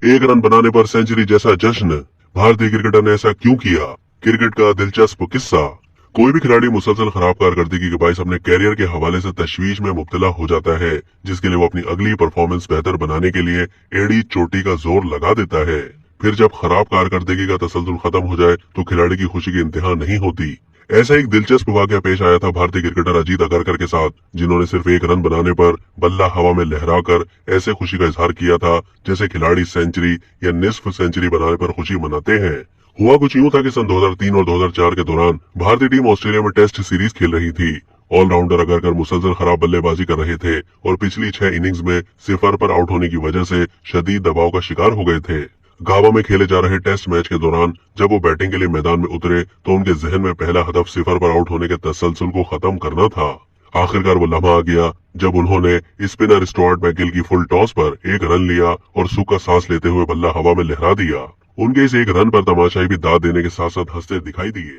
एक रन बनाने पर सेंचुरी जैसा जश्न, भारतीय क्रिकेटर ने ऐसा क्यों किया? क्रिकेट का दिलचस्प किस्सा। कोई भी खिलाड़ी मुसलसल खराब कारकर्दगी के बायस अपने कैरियर के हवाले से तशवीश में मुब्तला हो जाता है, जिसके लिए वो अपनी अगली परफॉर्मेंस बेहतर बनाने के लिए एड़ी चोटी का जोर लगा देता है। फिर जब खराब कारकर्दगी का तसलसल खत्म हो जाए तो खिलाड़ी की खुशी की इंतहा नहीं होती। ऐसा एक दिलचस्प वाकया पेश आया था भारतीय क्रिकेटर अजीत अगरकर के साथ, जिन्होंने सिर्फ एक रन बनाने पर बल्ला हवा में लहराकर ऐसे खुशी का इजहार किया था जैसे खिलाड़ी सेंचुरी या निस्फ सेंचुरी बनाने पर खुशी मनाते हैं। हुआ कुछ यूं था कि सन 2003 और 2004 के दौरान भारतीय टीम ऑस्ट्रेलिया में टेस्ट सीरीज खेल रही थी। ऑलराउंडर अगरकर मुसलसल खराब बल्लेबाजी कर रहे थे और पिछली 6 इनिंग्स में सिफर पर आउट होने की वजह से शदीद दबाव का शिकार हो गए थे। गाबा में खेले जा रहे टेस्ट मैच के दौरान जब वो बैटिंग के लिए मैदान में उतरे तो उनके जहन में पहला हदफ सिफर पर आउट होने के तसलसल को खत्म करना था। आखिरकार वो लम्हा आ गया जब उन्होंने स्पिनर स्टुअर्ट मैकगिल की फुल टॉस पर एक रन लिया और सूखा सांस लेते हुए बल्ला हवा में लहरा दिया। उनके इस एक रन पर तमाशाई भी दाद देने के साथ साथ हंसते दिखाई दिए।